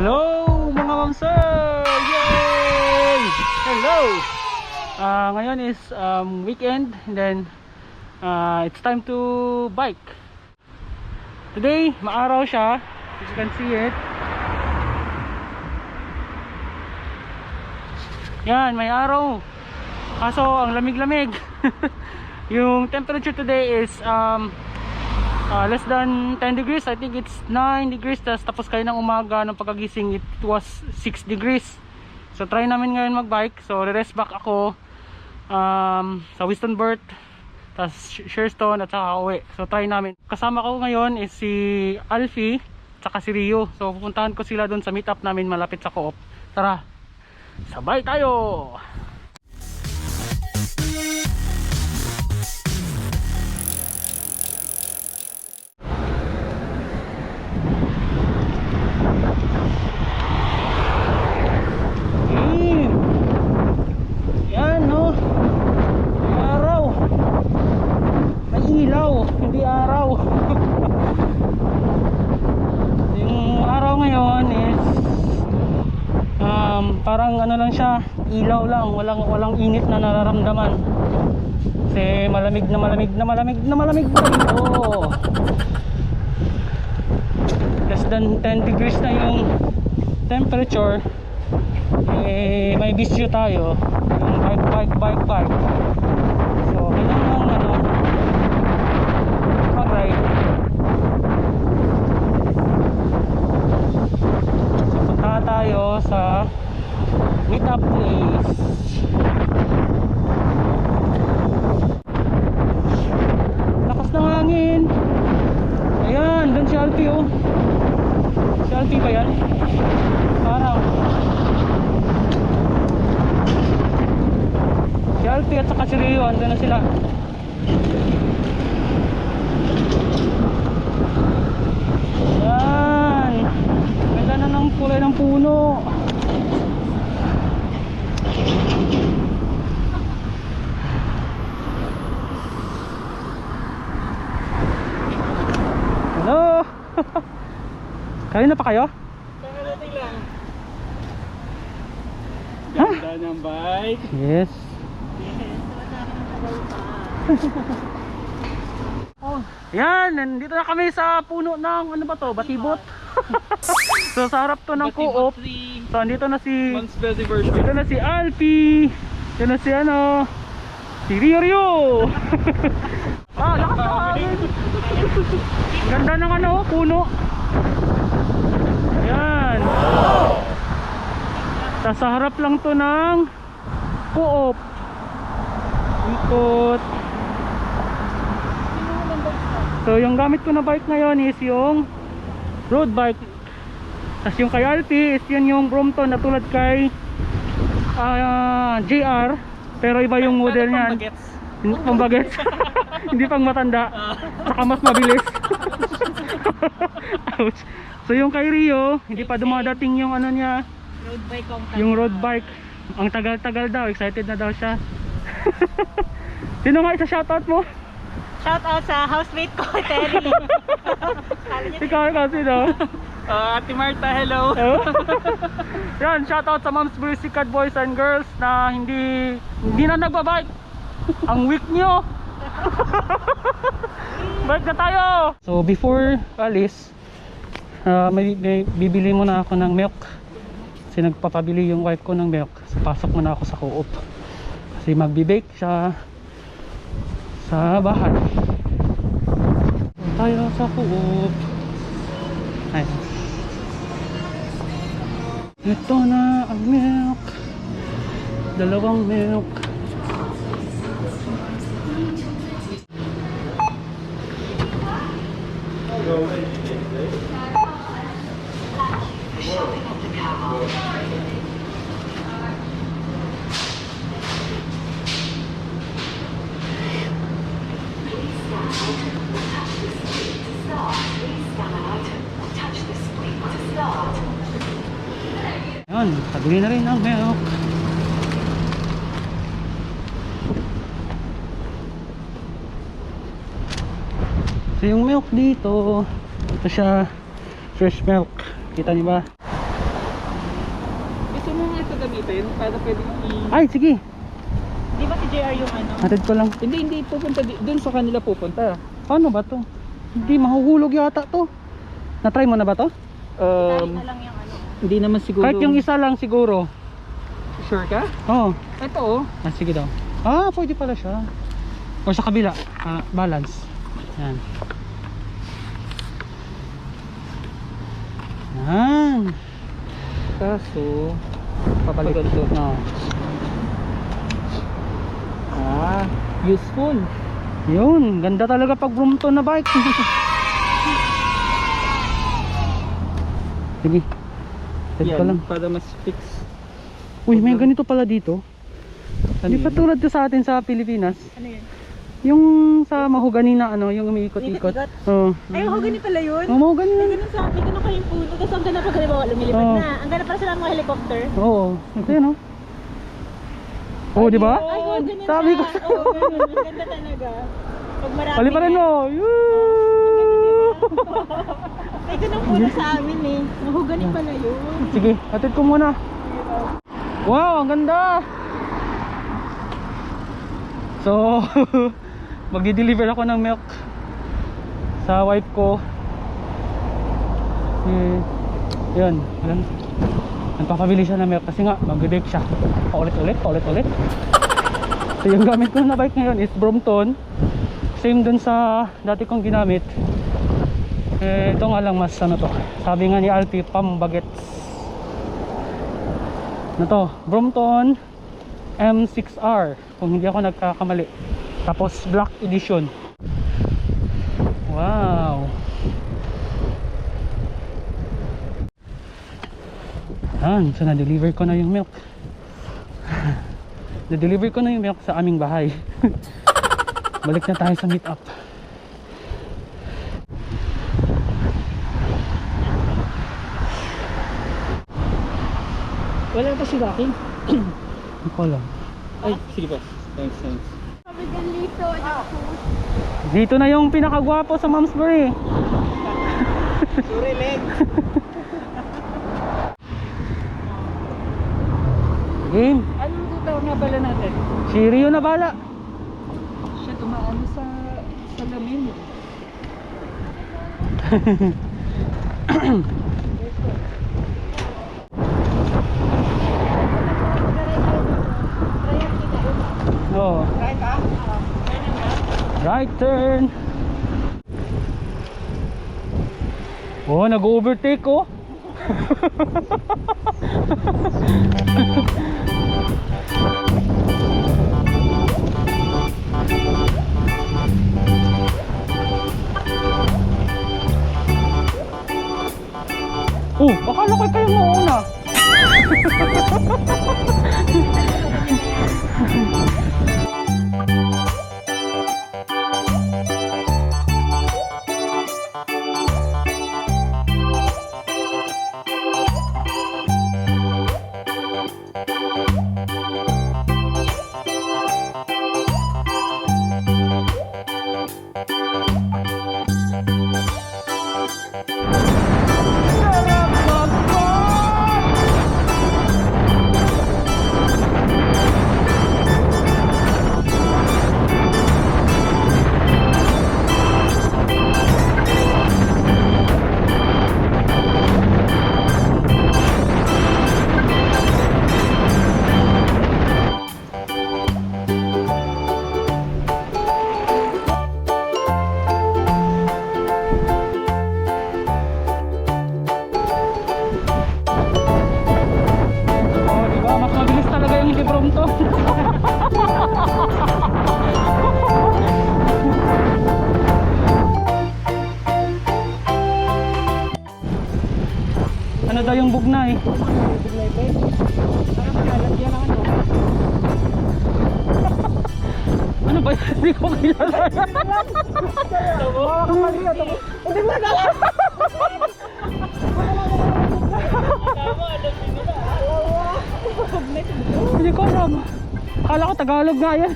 Hello mga mamsir! Yay! Hello! Ngayon is weekend, and then it's time to bike. Today, maaraw siya, as you can see it. Yan, may araw. Kaso ang lamig-lamig. Yung temperature today is less than 10 degrees. I think it's 9 degrees. Tapos kayo ng umaga ng pagkagising, it was 6 degrees. So try namin ngayon magbike. So re-rest back ako sa Wistonburt, tapos Sherstone, at saka uwi. So try namin. Kasama ko ngayon is si Alfie at saka si Rio. So pupuntahan ko sila doon sa meetup namin malapit sa Co-op. Tara, sabay tayo! Hindi araw. Yung araw ngayon is parang ano lang siya, ilaw lang, walang init na nararamdaman. Kasi malamig na malamig. Oh. Less than 10 degrees na yung temperature. Eh may bisyo tayo, yung bike. So kailangan mag-ride. So punta tayo sa meetup place. Lakas ng hangin. Ayan, doon si Alfie oh. Si Alfie ba yan? Parang si Alfie at saka si Rio, andun na sila. Yan, ganda na ng kulay ng puno. Hello. Kanina pa kayo? Kakarating lang. Ha? Ganda ng bike. Yes. Oh, Yan, nandito na kami sa puno ng ano ba to? Batibot. So sa harap to ng Co-op. So andito na si One's busy version. dito na si Alfie. Dito na si ano? Si Rio. Lakas na hangin. Ganda ng ano, puno. Ayan. Sa harap lang to ng Co-op. Ikot. So yung gamit ko na bike ngayon is yung road bike. Tapos yung kay Alfie is yun yung Brompton na tulad kay JR, pero iba yung model niyan. Pang bagets. Hindi pang matanda. Saka mas mabilis. Ouch. So yung kay Rio, hindi pa dumadating yung ano niya, Road bike ang yung road bike. Ang tagal-tagal daw, excited na daw siya. Sino nga isa shoutout mo? shout out sa housemate ko, Terry. Ikaw kasi no? Ate Marta, hello. Yan, shoutout sa Moms Basicat Boys and Girls na hindi na nagbabike. Ang weak nyo. Bike na tayo. So before alis, may bibili muna ako ng milk. Kasi nagpapabili yung wife ko ng milk. So pasok muna ako sa Co-op. Kasi magbi-bake siya sa bahay. Tayo sa Co-op. Ay. Ito na ang milk. Dalawang milk. Ayan, pabili na rin ang milk. So yung milk dito, ito siya, fresh milk. Kita niyo ba? Gusto mo nga ito gamitin para pwede Ay, sige. Di ba si JR yung ano? Hatid ko lang. Hindi pupunta doon sa kanila pupunta. Paano ba to? Hindi, mahuhulog yata to. Na-try mo na ba to? Kahit na lang yung ano. Hindi naman siguro. Kahit yung isa lang siguro. Sure ka? Oo. Ito oh. Ah, sige daw. Ah, pwede pala siya. O sa kabila, balance. Yan. Yan. Kaso, Papalit. Papaganto. No. Useful. Yun, ganda talaga pag Brompton na bike. Sige. Set ko lang. Para mas fix. Uy, may ganito pala dito. Hindi Ano pa yun? tulad to sa atin sa Pilipinas. Ano yun? Yung sa mahogani na ano, yung umiikot-ikot. Ikot-ikot? Oo. Ay, ako ganito pala yun. Oh, mahogani May na. ganun sa akin, ganun kayong puno. Tapos ang ganda pag halimbawa lumilipad Oo. na. Ang ganda para sila mga helicopter. Oo. Ito yun, oh. Oh, di ba? Ay, oo, ganun Sabi ko. siya. Oo, ganun. Ang ganda talaga. Pag marami Pali pa rin na. mo. Ay, ganun puno sa amin eh. Mahugani pala yun. Sige, hatid ko muna. Wow, ang ganda. So, magdi-deliver ako ng milk sa wife ko. Yun, nagpapabili siya ng milk kasi nga mag-bake siya paulit-ulit. So yung gamit ko na bike ngayon is Brompton. Same dun sa dati kong ginamit. Ito nga lang mas ano to, sabi nga ni Alpi, pambagets. Ano to, Brompton M6R kung hindi ako nagkakamali. Tapos black edition. Wow. Yan, so na-deliver ko na yung milk. Na-deliver ko na yung milk sa aming bahay. Balik na tayo sa meet up. Wala pa si Rocky. Hindi ko alam. Ay, sige pa. Thanks. Dito na yung pinakagwapo sa Malmesbury. Sorry, leg. Game. Anong tutaw nga pala natin? Si Rio na bala. Siya tumaano sa lamin. Oh. Right turn. Oh, nag-overtake oh. Oh, akala ko kayo mauna. Oh, di ba? Mas mabilis talaga yung si Brompton. Ano daw yung bugnay? Ano ba yun? Hindi ko kilala. Hindi mo na. Hindi ko alam. Akala ko Tagalog nga yan.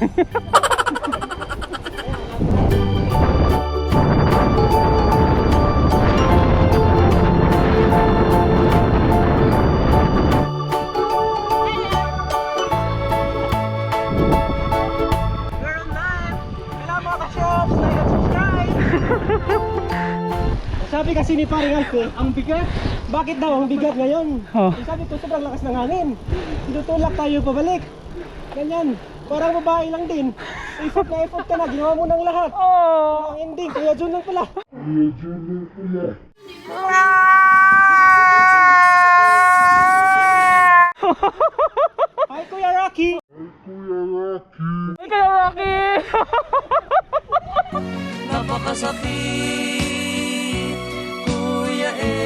Sabi kasi ni Paring Alpe, ang bigat. Bakit daw ang bigat ngayon? Oh. Sabi ko, sobrang lakas ng hangin. Tinutulak tayo pabalik. Ganyan. Parang babae lang din. Effort na effort ka na. Ginawa mo ng lahat. Oh. Ang ending, Kuya Jun lang pala. Hi, Kuya Rocky. Ay, kayo Rocky! Napakasakit, Kuya Eddie.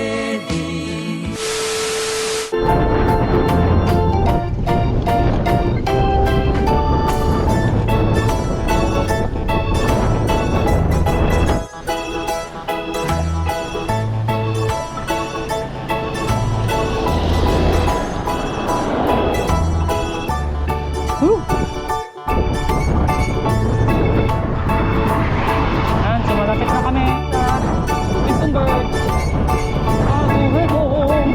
Yan, so malapit na kami sa Wittenberg. Go home!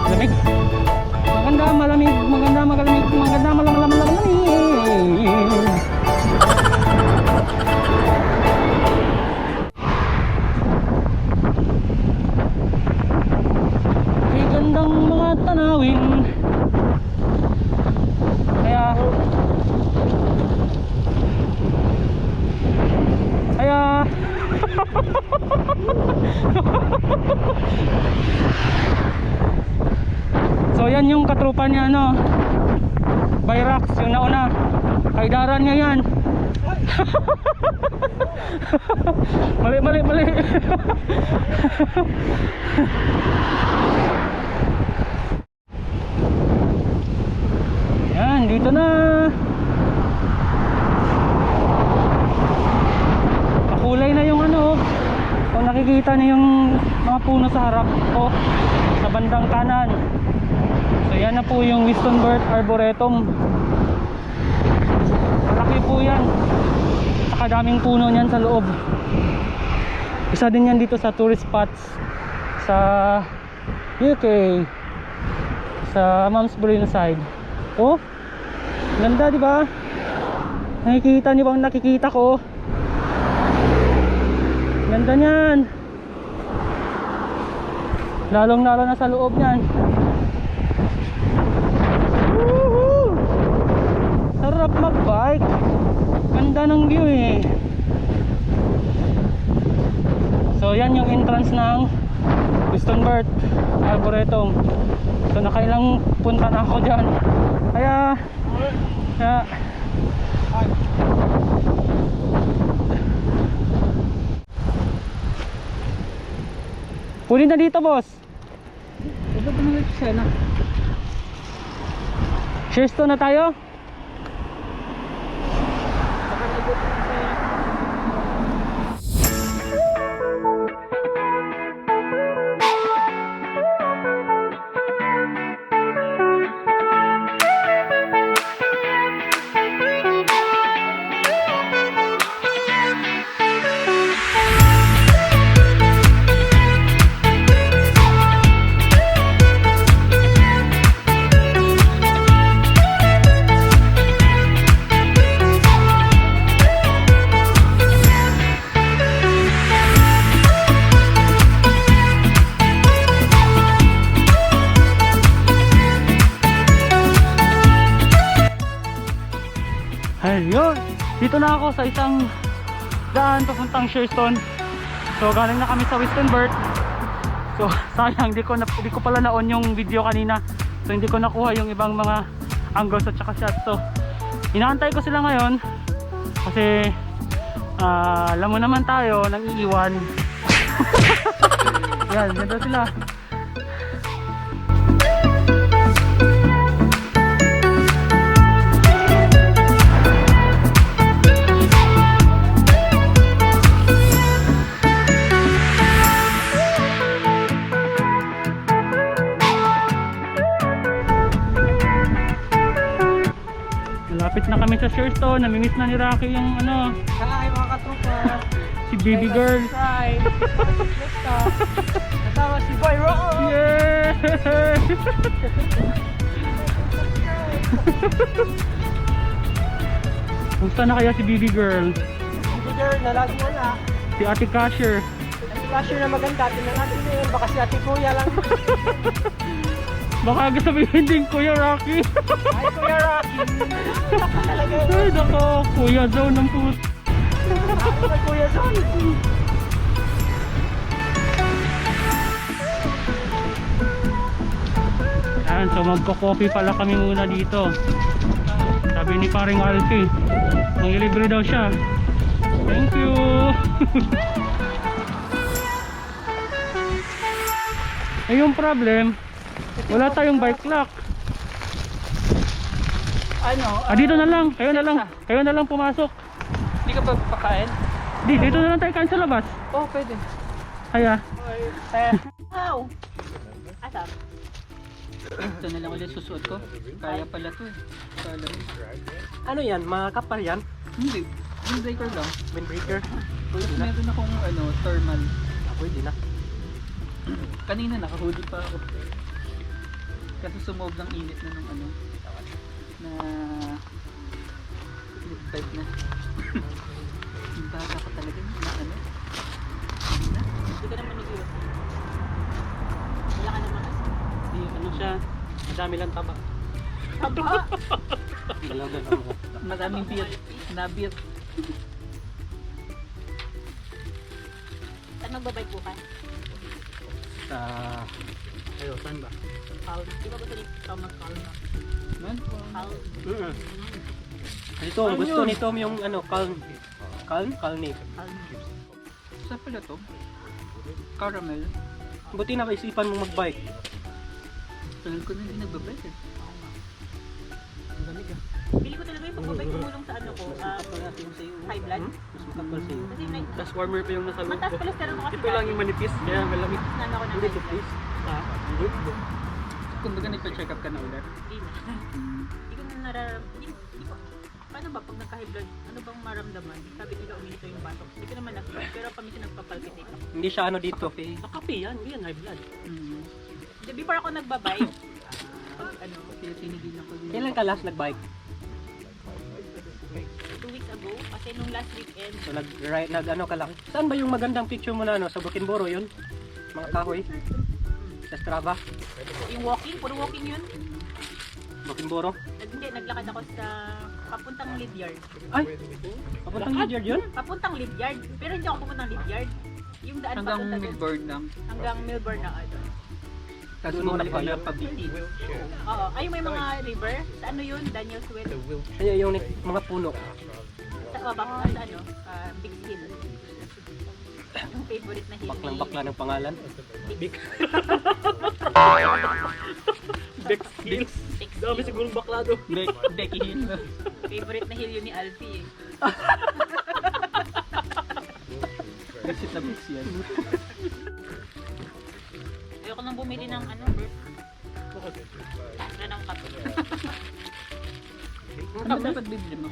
Lamig. Maganda, malamig, maganda, magalamig, maganda, malamig. May gandang mga tanawin. Kaya so yan yung katrupa niya, no, Byrax, yung nauna. Kaidaran niya yan. Mali. Yan, dito na. Kulay na yung ano. Kung nakikita niyo yung mga puno sa harap ko sa bandang kanan. So yan na po yung Wittenberg Arboretum. Malaki po yan. Saka daming puno niyan sa loob. Isa din yan dito sa tourist spots sa UK, sa Malmesbury side. Oh, ganda, di ba? Nakikita niyo bang nakikita ko? Ganda niyan. Lalong lalo na sa loob niyan. Woohoo! Sarap magbike. Ganda ng view eh. So yan yung entrance ng Wittenberg Arboretum. So nakailang punta na ako dyan. Kaya puli na dito, boss. Ito pa naman siya na. Shares to na tayo. Ayun, dito na ako sa isang daan papuntang Sherstone. So galing na kami sa Wittenberg. So sayang, di ko pala na-on yung video kanina. So hindi ko nakuha yung ibang mga angles at saka shots. So inaantay ko sila ngayon kasi alam mo naman tayo, nang iiwan. Yan, nandun sila. Malapit na kami sa Sherstone. Namimiss na ni Rocky yung ano, Hi mga katropa. si baby girl. Hi. Kasama si Boy Rock. Yeah! Kumusta na kaya si baby girl? Baby girl na lagi wala. Si Ate Casher. Ang flasher na maganda. Tingnan natin yun. Baka si ate kuya lang. Baka sabihin din Kuya Rocky. Hi Kuya Rocky. Talaga yun. Ay nako, Kuya Zone ng puto. Hi Kuya Son. Ayan, so magko-coffee pala kami muna dito. Sabi ni paring Alfie, manglilibre daw siya. Thank you. Eh yung problem, wala tayong bike lock. Ano? Dito na lang, kayo na lang pumasok. Hindi ka pa pakain? Dito na lang tayo kain sa labas. Oh, pwede. Kaya, Wow! Asap. Ito na lang ulit susuot ko. Kaya pala to eh. Kala mo. Ano yan? Makakapal yan? Hindi. Windbreaker lang. Windbreaker? Pwede na. Meron akong ano, thermal. Pwede na. Kanina nakahuli pa ako. Kasi sumog ng init na nung ano. Na... Type na. Yung bata ko talaga na ano. Hindi na. Hindi ka naman nag-iwas. Wala ka naman kasi. Hindi, ano siya. Madami lang taba. Taba! Talaga Maraming beer. Nabit. Saan magbabike po ka? Sa... Ayo, saan ba? Calm. Di ba gusto ni Tom mag-calm na? Man? Calm. Ito, ang gusto nito yung ano, calm. Calm? Calm. Calm. Saan pala to? Caramel. Buti na isipan mong mag-bike. Tagal ko na hindi nagbabike eh. Ang lamig ah. Pili ko talaga yung pagbabike tumulong sa ano ko. High blood. Mas makapal sa'yo. Kasi may... Plus warmer pa yung nasa loob. Mataas cholesterol ko kasi. Ito lang yung manipis, kaya malamig. Nano ko na Hindi, high blood. please. Kung baga nagpa-check up ka na ulit. Hindi na. Hindi ko na nararamdaman. Hindi ko. Paano ba pag nagka-high blood, ano bang maramdaman? Sabi nila uminito yung batok. Hindi ko naman nag-blood, pero paminsan nagpapalpitate ako. Hindi siya ano dito. Sa kape yan, hindi yan high blood. Hindi, before ako nagbabike, pag ano, Kaya tinigil ako din. Kailan ka last nag-bike? 2 weeks ago, kasi nung last weekend, So nag ano ka lang. Saan ba yung magandang picture mo na ano? Sa Bukidnoro yun? Mga kahoy? Sa Strava? yung walking, puro walking yun. Bukidnoro? Hindi, naglakad ako sa papuntang Lidyard. Ay! Papuntang Lidyard yun? Papuntang Lidyard, pero hindi ako pupuntang Lidyard. Yung daan papunta doon. Milburn lang. Hanggang Milburn na ano. Tapos mo na pala pabiti. Oo, ay may mga river. Sa ano yun? Daniel's Well. Kaya yung mga puno. Sa baba, sa ano? Big Hill. Yung favorite na hill Baklang bakla ng pangalan. Big Bex. Dami sigurong bakla do. Becky Hill. Favorite na hill yun ni Alfie eh. Visit na Bex yan. Ayoko nang bumili ng ano, bro. Ng kape. Ano dapat bibili mo?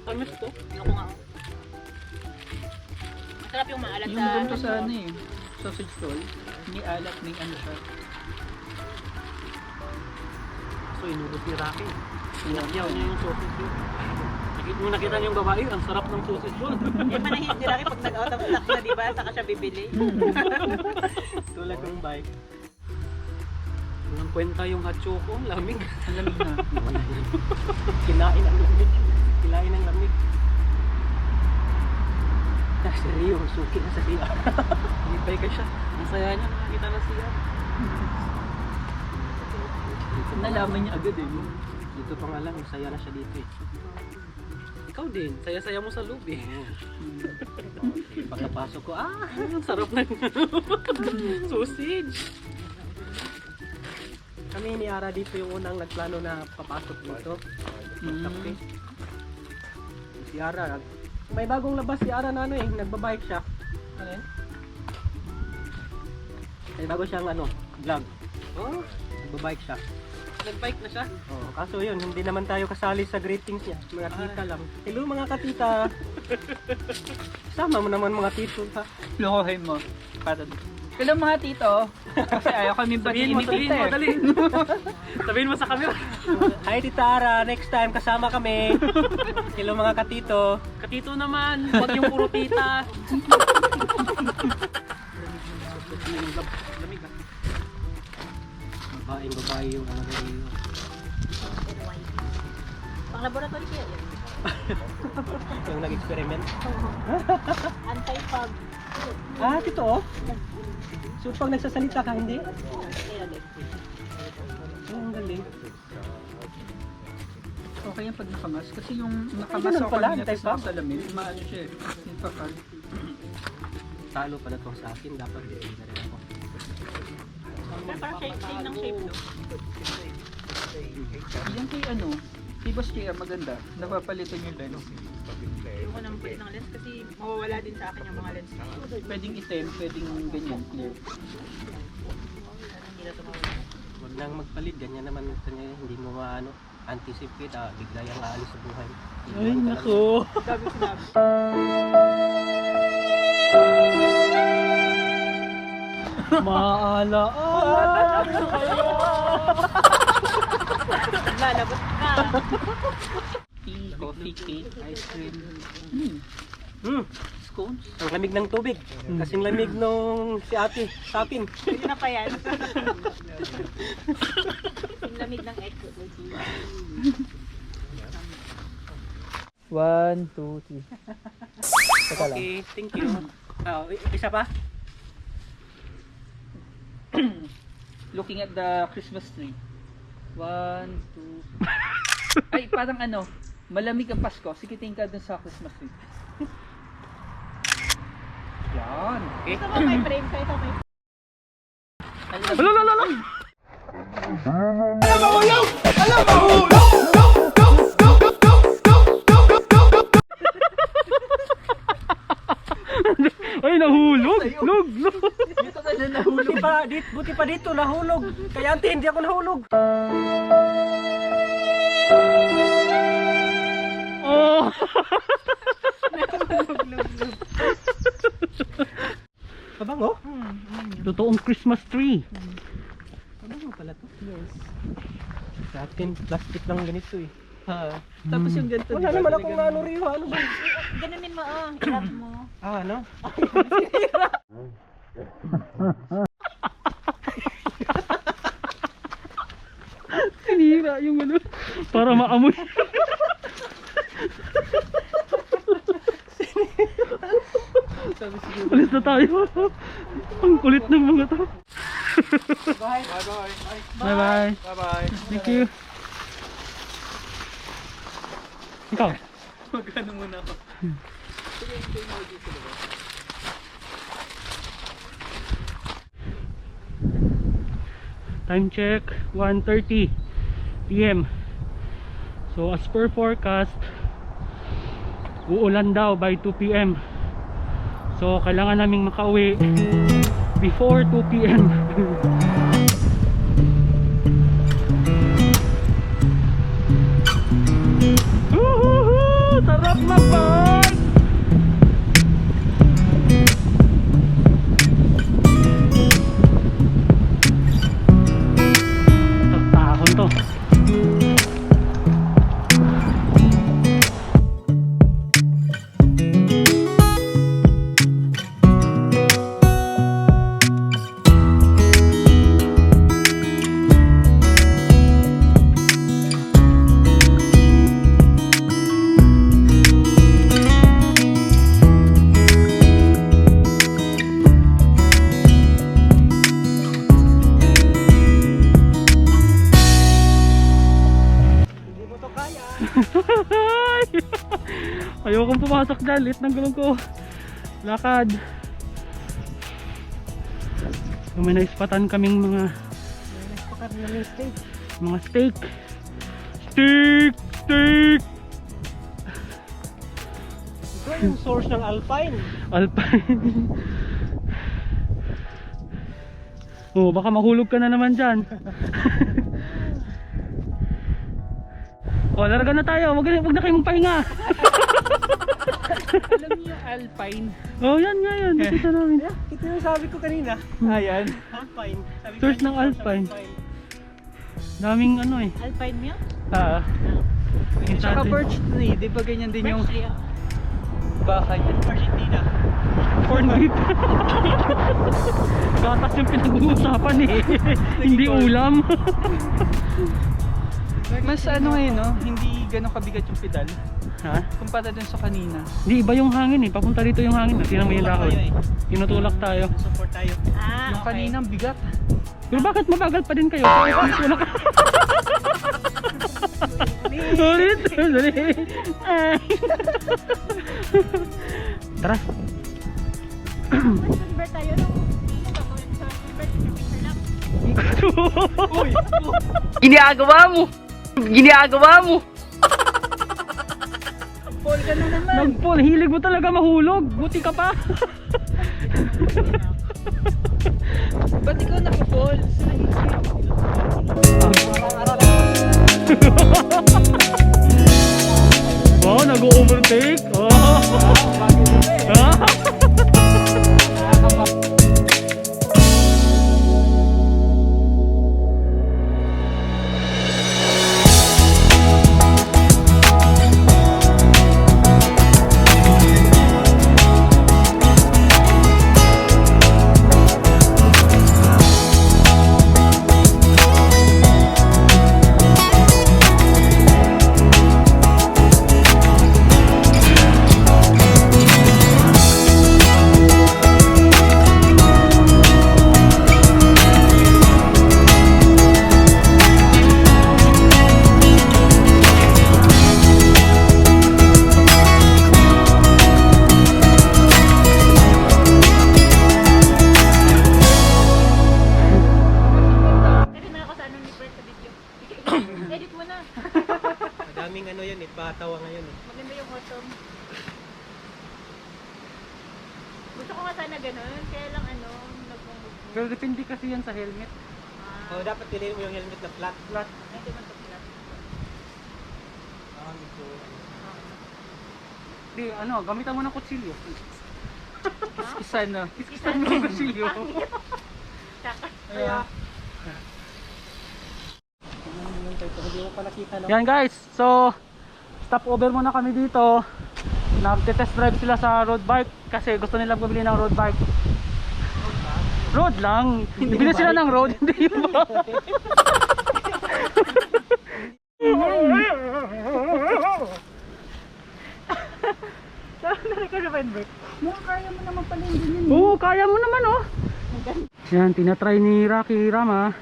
Matamis to. Ayoko nga. Masarap yung maalat Yung sa... ganito sa ano eh. Sausage roll. May alat, may ano siya. So inubos ni Rocky. Sinakyaw niya yung sausage roll. Nakita niyo yung babae, ang sarap ng sausage roll. Yung manahid ni Rocky pag nag-out of stock na, diba? Saka siya bibili. Tulad ng bike. Walang kwenta yung hot choco, ang lamig. Ang lamig na. Kinain ang lamig. Kinain ang lamig. Nasa Rio, suki na sa Rio. Lipay ka siya. Masaya niya, nakakita na siya. Nalaman niya agad eh. Dito pa nga lang, masaya na siya dito eh. Ikaw din, saya-saya mo sa loob eh. Pagkapasok ko, ang sarap na sausage. Kami ni Ara dito yung unang nagplano na papasok dito. Magkape. Si Ara, may bagong labas si Ara na ano eh, nagbabike siya. Ano yun? May bago siyang ano, vlog. Oh, nagbabike siya. Nag-bike na siya? Oo, kaso yun, hindi naman tayo kasali sa greetings niya. Mga tita lang. Hello mga katita. Sama mo naman mga tito ha. Lokohin mo. Hello mga tito. Kasi ayaw kami batiin ni tita. dali. Sabihin mo sa camera. Hi Tita Ara, next time kasama kami. Hello mga katito. Katito naman, wag yung puro tita. Babae yung ano na yun. Pang laboratory kaya yun. Yung nag-experiment. Anti-fog. Ah, totoo? So pag nagsasalita ka, hindi? Oh, ang galing. Okay yan pag nakamas. Kasi yung nakamas ganun ako pala, kanina type sa up. salamin, maano siya eh. Yung pakal. Talo pala to sa akin, dapat hindi na rin ako. Parang shape, same ng shape, no? Yan kay ano, kay Boss JR maganda. Napapalitan yung lens. Ayoko nang palit ng lens kasi mawawala din sa akin yung mga lens. Pwedeng item, pwedeng ganyan, clear. Hindi na tumawala. Huwag nang magpalit, ganyan naman kanya, hindi mo maano, anticipate, bigla yung aalis sa buhay. Ay, nako. Sabi sinabi. Maalaan. Lalabas ka. Tea, coffee, cake, ice cream. Scones. Ang lamig ng tubig, kasing lamig nung si ate sa akin. Hindi na pa yan. Yung lamig ng egg. 1, 2, 3. Okay, thank you. Isa pa? Looking at the Christmas tree. 1, 2. Ay, parang ano, malamig ang Pasko. Sige, tingin ka dun sa Christmas tree. Yan. Okay. Ito ba may frame ka? Ito may Lala. Ay, nahulog. Log. Dito ka na nahulog. Buti pa dito, nahulog. Kaya ante, hindi ako nahulog. Oh. Kabango? Totoong Christmas tree. Kabango pala to. Yes. Sa atin, plastic lang ganito eh. Tapos yung ganito. Wala naman akong ano rin. Ano ba? Ganunin mo, i-wrap mo. Ano? Sinira yung ano. Para maamoy. Alis na tayo. Ang kulit ng mga to. Bye. Bye-bye. Bye-bye. Thank you. Ikaw? Magkano muna ako. Time check, 1:30 PM. So as per forecast, uulan daw by 2 PM. So kailangan naming makauwi before 2 PM. Woohoo! Sarap na ba? Tahon to. Hindi mo to kaya. Ayokong pumasok dyan, lit ng gulong ko. Lakad. So, may naispatan kaming mga steak. Steak! Ito yung source ng Alpine. Alpine. Oh, baka mahulog ka na naman dyan. O, larga na tayo. Wag na kayong magpahinga. Alam niyo yung Alpine? Oh, yan nga yan. Nakita namin. Ito yung sabi ko kanina. Ayan. Alpine. Sabi ko, Source ng Alpine. Daming ano eh. Alpine milk? Ah. Tsaka birch tree, di ba ganyan din yung Birch tree, ah. baka niya? Argentina. Corn beef. Gatas yung pinag-uusapan eh. Hindi ulam. Mas ano ngayon, no? Hindi ganun kabigat yung pedal. Ha? Kumpara dun sa kanina. Hindi, iba yung hangin eh. Papunta dito yung hangin. Tingnan mo yung dahon. Tayo eh. Tinutulak tayo. Support tayo. Ah, Yung kanina, ang bigat. Pero bakit mabagal pa din kayo? Tulak. Ulit. Ulit. Ay. Tara. convert tayo nung gagawin sa convert sa picture lang. Ginagawa mo. Ginagawa mo. Paul ka na naman. Nagpol. Hilig mo talaga mahulog. Buti ka pa. Ba't ikaw nakapol? Oh, nag-overtake. Oh. Kasi na ako sa anong ni Bert sa video. Edit mo na. Madaming ano yun eh. Batawa ngayon eh. Maganda yung autumn. Gusto ko nga sana ganun, kaya lang ano, nagmumove. Pero depende kasi yan sa helmet. Oh, dapat piliin mo yung helmet na flat. Flat. Hindi man to flat. Di, ano, gamitan mo ng kutsilyo. Isa na. Kiskisan mo ng kutsilyo. Tsaka. Kaya, Hindi mo pa nakita no? yan guys, so stop over muna kami dito. Nagte-test drive sila sa road bike kasi gusto nila bumili ng road bike. Road lang. Bibili sila ng road, hindi yung bike. Oo, kaya mo naman oh. Yan, tinatry ni Rocky Rama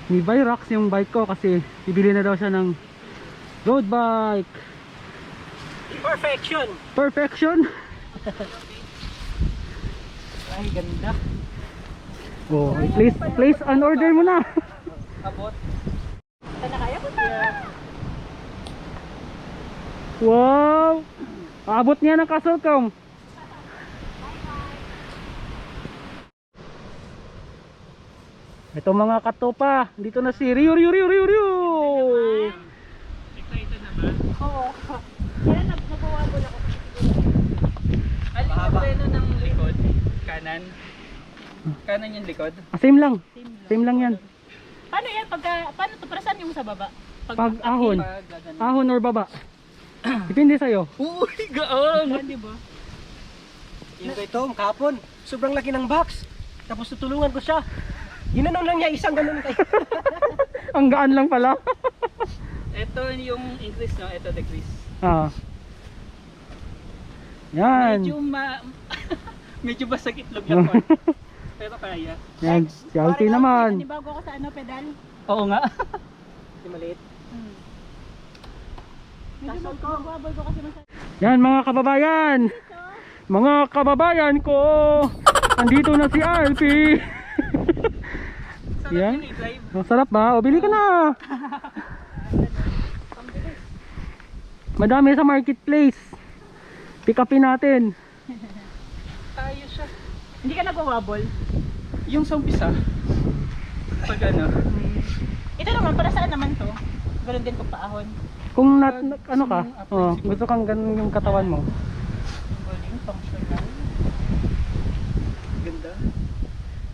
ni Byrox yung bike ko kasi bibili na daw siya ng road bike. Perfection! Perfection. Ay, ganda. Oh, place an order mo na. Abot. Sana kaya ko pa. Wow. Abot niya ng Castlecom. Ito mga katopa, dito na si Ryu. Oo. Kaya nagwawabol ako. Alin yung preno ng likod? Kanan? Kanan yung likod? Same lang yan. Paano yan? Paano to? Para saan yung sa baba? Pag ahon. Pag gaganon. Ahon or baba. Depende sa'yo. Uy, gaang! Di ba? Yung kay Tom, kahapon, sobrang laki ng box. Tapos tutulungan ko siya. Ginanon lang niya isang ganun kay. Ang gaan lang pala. Ito yung increase, no? Ito decrease. Ah. Yan. Medyo basag itlog lang po. Pero kaya. Yan, si Alti naman. Bago ako sa ano, pedal. Oo nga. Di maliit. Medyo magwawabol ko kasi masyado. Yan mga kababayan. Mga kababayan ko. Andito na si Alpi. Sarap Yan. yun i-drive. Ang sarap ba? O bili ka na. Madami sa marketplace. Pick upin natin. Tayo siya. Hindi ka nagwawabol? Yung sa umpisa. Pag ano. Ito naman, para saan naman to? Ganun din pag paahon. Kung ano ka, gusto kang ganun yung katawan mo. Galing, functional. Ganda.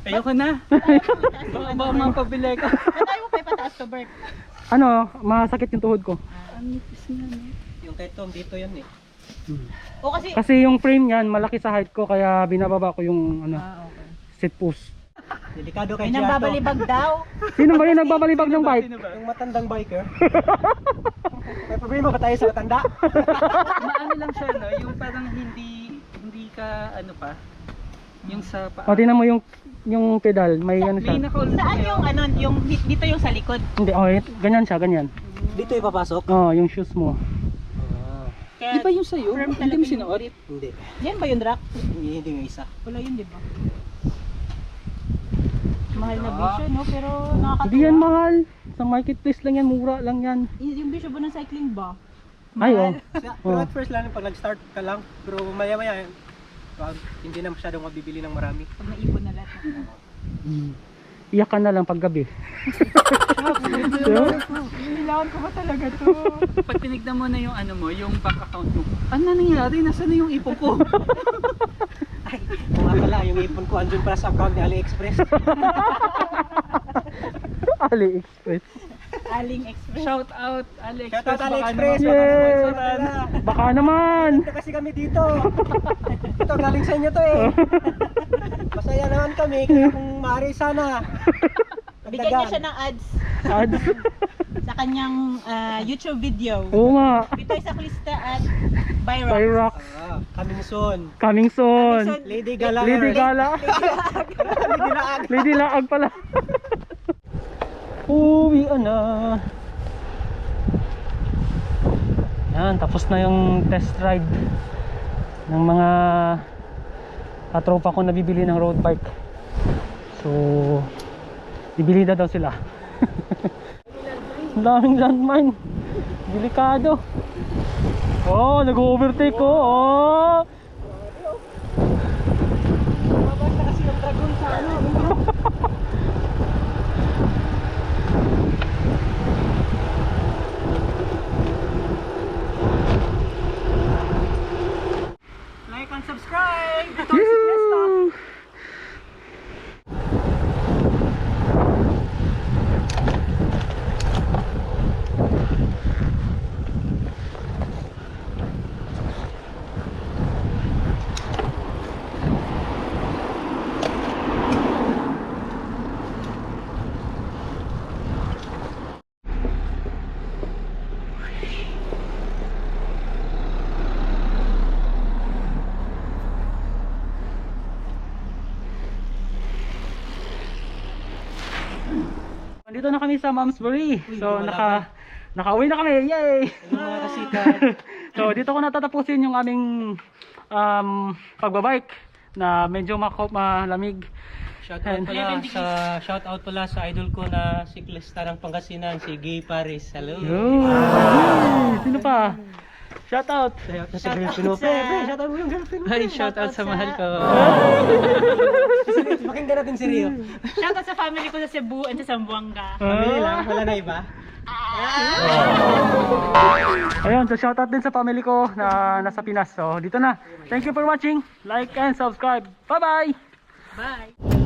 Ayoko na. Baka mapabili ko. Natay mo pa ipataas to, Bert. Ano, masakit yung tuhod ko. Ang nipis nga, no? Yung kay Tom, dito yan eh. O kasi, Kasi yung frame niyan, malaki sa height ko, kaya binababa ko yung ano, okay. seat post. Delikado kay May nang Giato. babalibag daw. Sino ba yung nagbabalibag ng bike? Yung matandang biker. May problema ba tayo sa matanda? Maano lang siya, no? Yung parang hindi ka, ano pa? Yung sa paa. O, tingnan mo yung pedal, may ano siya. May naka-hold Saan yung ano, yung dito yung sa likod? Hindi, ganyan siya, ganyan. Dito ipapasok? Yung shoes mo. Kaya, Di ba yung sa'yo? firm Hindi talaga mo yung sinuot? grip. Hindi. Yan ba yung rack? Hindi yung isa. Wala yun, di ba? Mahal na bisyo, no? Pero nakakatuwa. Hindi yan mahal. Sa marketplace lang yan, mura lang yan. Yung bisyo ba ng cycling ba? Ay, Pero at first lang, pag nag-start ka lang, pero maya-maya, hindi na masyadong mabibili ng marami. Pag naipon na lahat. Iyak ka na lang pag gabi. Kailangan ko ba talaga to? Pag tinignan mo na yung ano mo, yung bank account mo, ano nangyari? Nasaan na yung ipon ko? Ay, kung nga pala, yung ipon ko andun pala sa account ni AliExpress. AliExpress. Aling Express. Shout out, Alex. Shout out Baka AliExpress! naman- Yay! Baka naman! Ito kasi kami dito. Ito, galing sa inyo to eh. Masaya naman kami, kaya kung maaari sana. Bigyan niya siya ng ads Ads. sa kanyang YouTube video. Oo nga. Ito ay sa Klista at Byrock. Pyrox. Coming soon. Coming soon. Lady Gala. Lady Gala. Lady Laag. Lady Laag pala. Uwian na. Yan, tapos na yung test ride ng mga katropa ko na bibili ng road bike. So, bibili na daw sila. Ang daming landmine. Delikado. Oh, nag-overtake ko. Oh. Mabasa kasi yung dragon sa ano. Like and subscribe! Ito ang si Fiesta. Nandito na kami sa Malmesbury. So, nakauwi na kami. Yay! Mga kasikat. So, dito ko natatapusin yung aming pagbabike na medyo malamig. Shout out pala sa idol ko na siklista ng Pangasinan, si Gay Paris. Hello. Sino pa? Shout out. Shout out mo yung girlfriend mo. Ay, shout out sa mahal ko. Pakinggan natin si Rio. Shoutout sa family ko sa Cebu and sa Zamboanga. Pamili lang, wala na iba. Ayun, so shout out din sa family ko na nasa Pinas. So, dito na. Thank you for watching. Like and subscribe. Bye-bye! Bye!